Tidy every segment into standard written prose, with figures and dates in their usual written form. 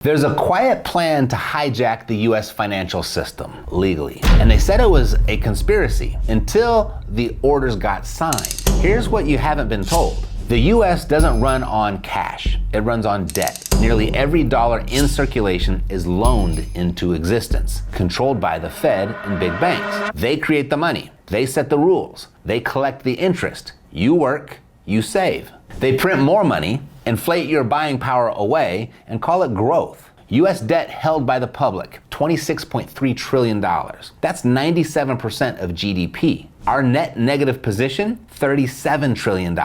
There's a quiet plan to hijack the US financial system legally. And they said it was a conspiracy until the orders got signed. Here's what you haven't been told. The US doesn't run on cash, it runs on debt. Nearly every dollar in circulation is loaned into existence, controlled by the Fed and big banks. They create the money, they set the rules, they collect the interest. You work, you save. They print more money, inflate your buying power away, and call it growth. US debt held by the public, $26.3 trillion. That's 97% of GDP. Our net negative position, $37 trillion.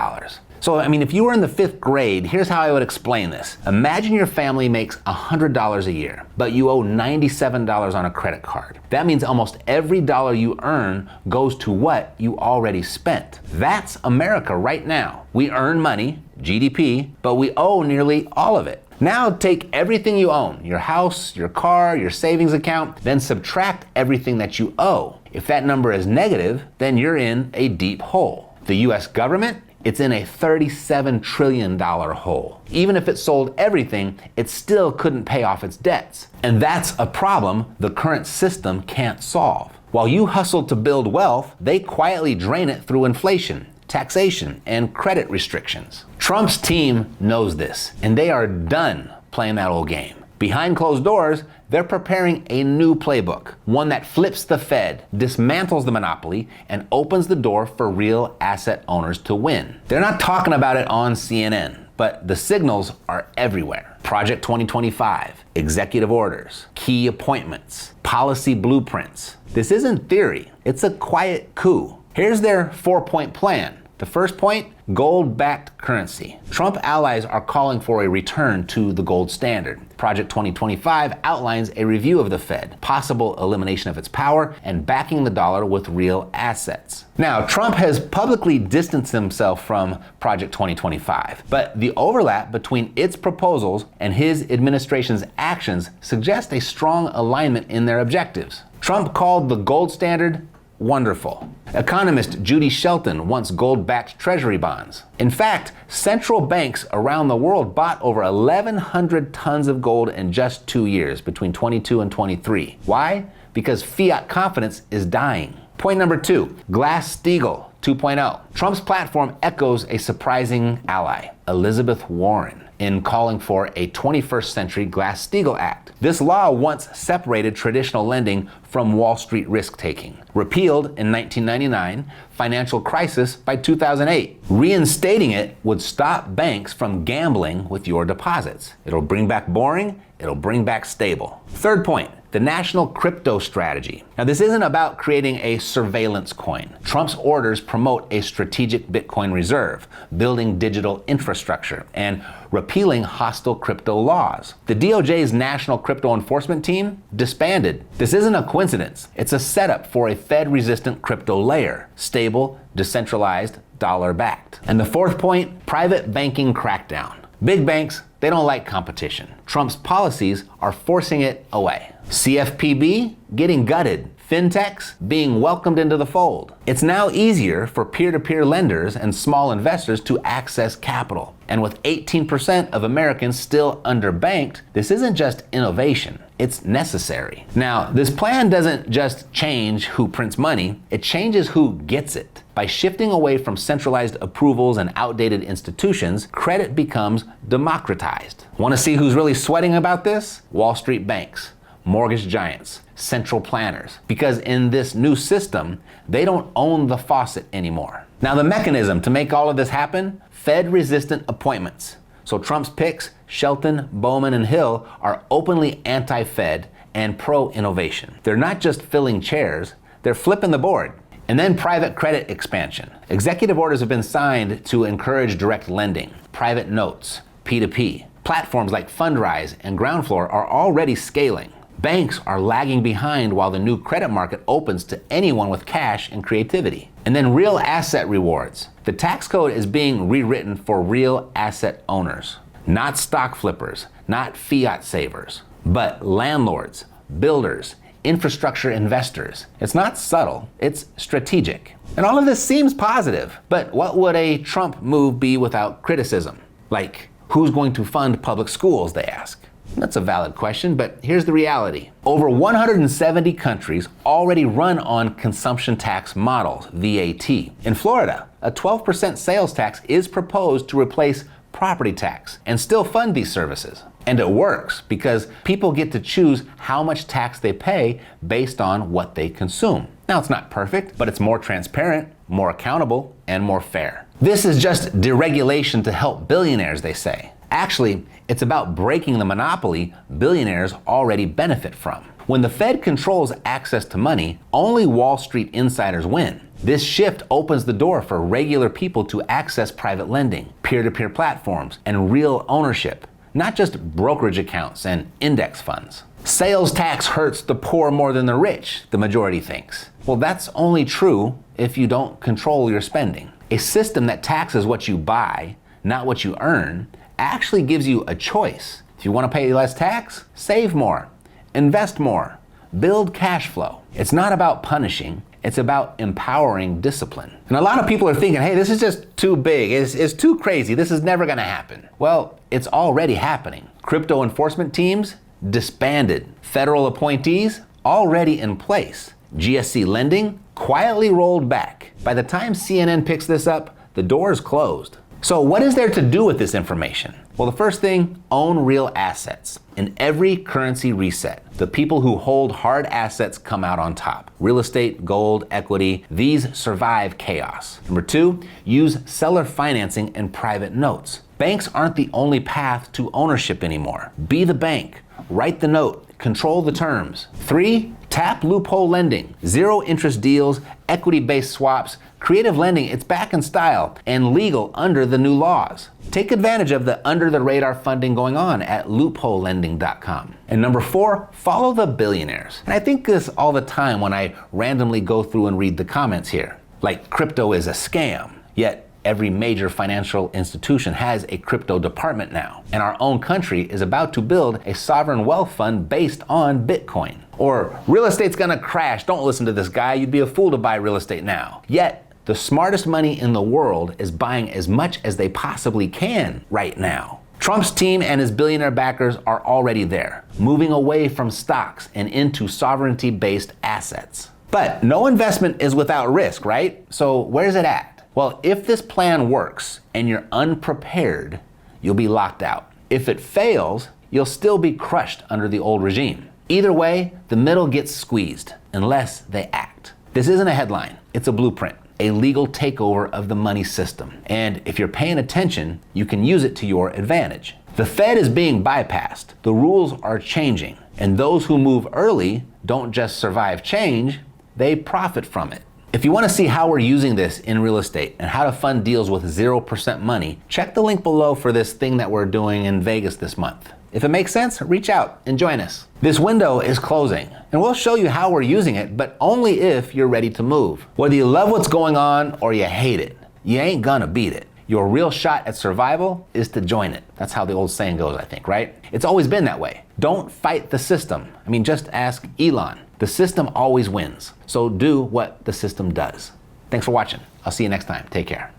So, if you were in the 5th grade, here's how I would explain this. Imagine your family makes $100 a year, but you owe $97 on a credit card. That means almost every dollar you earn goes to what you already spent. That's America right now. We earn money, GDP, but we owe nearly all of it. Now take everything you own, your house, your car, your savings account, then subtract everything that you owe. If that number is negative, then you're in a deep hole. The US government, it's in a $37 trillion hole. Even if it sold everything, it still couldn't pay off its debts. And that's a problem the current system can't solve. While you hustle to build wealth, they quietly drain it through inflation, taxation, and credit restrictions. Trump's team knows this, and they are done playing that old game. Behind closed doors, they're preparing a new playbook, one that flips the Fed, dismantles the monopoly, and opens the door for real asset owners to win. They're not talking about it on CNN, but the signals are everywhere. Project 2025, executive orders, key appointments, policy blueprints. This isn't theory, it's a quiet coup. Here's their 4-point plan. The first point, gold-backed currency. Trump allies are calling for a return to the gold standard. Project 2025 outlines a review of the Fed, possible elimination of its power, and backing the dollar with real assets. Now, Trump has publicly distanced himself from Project 2025, but the overlap between its proposals and his administration's actions suggest a strong alignment in their objectives. Trump called the gold standard wonderful. Economist Judy Shelton wants gold-backed treasury bonds. In fact, central banks around the world bought over 1,100 tons of gold in just 2 years, between 22 and 23. Why? Because fiat confidence is dying. Point number 2, Glass-Steagall 2.0. Trump's platform echoes a surprising ally, Elizabeth Warren, in calling for a 21st century Glass-Steagall Act. This law once separated traditional lending from Wall Street risk-taking. Repealed in 1999, financial crisis by 2008. Reinstating it would stop banks from gambling with your deposits. It'll bring back boring, it'll bring back stable. Third point, the national crypto strategy. Now, this isn't about creating a surveillance coin. Trump's orders promote a strategic Bitcoin reserve, building digital infrastructure, and repealing hostile crypto laws. The DOJ's National Crypto Enforcement Team disbanded. This isn't a coincidence. It's a setup for a Fed-resistant crypto layer, stable, decentralized, dollar-backed. And the fourth point, private banking crackdown. Big banks, they don't like competition. Trump's policies are forcing it away. CFPB getting gutted. Fintechs being welcomed into the fold. It's now easier for peer-to-peer lenders and small investors to access capital. And with 18% of Americans still underbanked, this isn't just innovation, it's necessary. Now, this plan doesn't just change who prints money, it changes who gets it. By shifting away from centralized approvals and outdated institutions, credit becomes democratized. Want to see who's really sweating about this? Wall Street banks, mortgage giants, central planners. Because in this new system, they don't own the faucet anymore. Now, the mechanism to make all of this happen, Fed-resistant appointments. So Trump's picks, Shelton, Bowman, and Hill, are openly anti-Fed and pro-innovation. They're not just filling chairs, they're flipping the board. And then private credit expansion. Executive orders have been signed to encourage direct lending, private notes, P2P. Platforms like Fundrise and Ground Floor are already scaling. Banks are lagging behind while the new credit market opens to anyone with cash and creativity. And then real asset rewards. The tax code is being rewritten for real asset owners. Not stock flippers, not fiat savers, but landlords, builders, infrastructure investors. It's not subtle, it's strategic. And all of this seems positive, but what would a Trump move be without criticism? Like, who's going to fund public schools, they ask. That's a valid question, but here's the reality. Over 170 countries already run on consumption tax models, VAT. In Florida, a 12% sales tax is proposed to replace property tax and still fund these services. And it works because people get to choose how much tax they pay based on what they consume. Now, it's not perfect, but it's more transparent, more accountable, and more fair. This is just deregulation to help billionaires, they say. Actually, it's about breaking the monopoly billionaires already benefit from. When the Fed controls access to money, only Wall Street insiders win. This shift opens the door for regular people to access private lending, peer-to-peer platforms, and real ownership, not just brokerage accounts and index funds. Sales tax hurts the poor more than the rich, the majority thinks. Well, that's only true if you don't control your spending. A system that taxes what you buy, not what you earn, actually gives you a choice. If you want to pay less tax, save more, invest more, build cash flow. It's not about punishing, it's about empowering discipline. And a lot of people are thinking, hey, this is just too big, it's too crazy, this is never gonna happen. Well, it's already happening. Crypto enforcement teams disbanded, federal appointees already in place. GSC lending quietly rolled back. By the time CNN picks this up, the door is closed. So what is there to do with this information? Well, the first thing, own real assets. In every currency reset, the people who hold hard assets come out on top. Real estate, gold, equity, these survive chaos. Number two, use seller financing and private notes. Banks aren't the only path to ownership anymore. Be the bank, write the note, control the terms. Three, tap loophole lending, zero interest deals, equity-based swaps, creative lending, it's back in style and legal under the new laws. Take advantage of the under-the-radar funding going on at loopholelending.com. And number four, follow the billionaires. And I think this all the time when I randomly go through and read the comments here. Like crypto is a scam, yet every major financial institution has a crypto department now. And our own country is about to build a sovereign wealth fund based on Bitcoin. Or real estate's gonna crash, don't listen to this guy, you'd be a fool to buy real estate now. Yet, the smartest money in the world is buying as much as they possibly can right now. Trump's team and his billionaire backers are already there, moving away from stocks and into sovereignty-based assets. But no investment is without risk, right? So where's it at? Well, if this plan works and you're unprepared, you'll be locked out. If it fails, you'll still be crushed under the old regime. Either way, the middle gets squeezed unless they act. This isn't a headline, it's a blueprint, a legal takeover of the money system. And if you're paying attention, you can use it to your advantage. The Fed is being bypassed, the rules are changing, and those who move early don't just survive change, they profit from it. If you want to see how we're using this in real estate and how to fund deals with 0% money, check the link below for this thing that we're doing in Vegas this month. If it makes sense, reach out and join us. This window is closing, and we'll show you how we're using it, but only if you're ready to move. Whether you love what's going on or you hate it, you ain't gonna beat it. Your real shot at survival is to join it. That's how the old saying goes, I think, right? It's always been that way. Don't fight the system. I mean, just ask Elon. The system always wins. So do what the system does. Thanks for watching. I'll see you next time. Take care.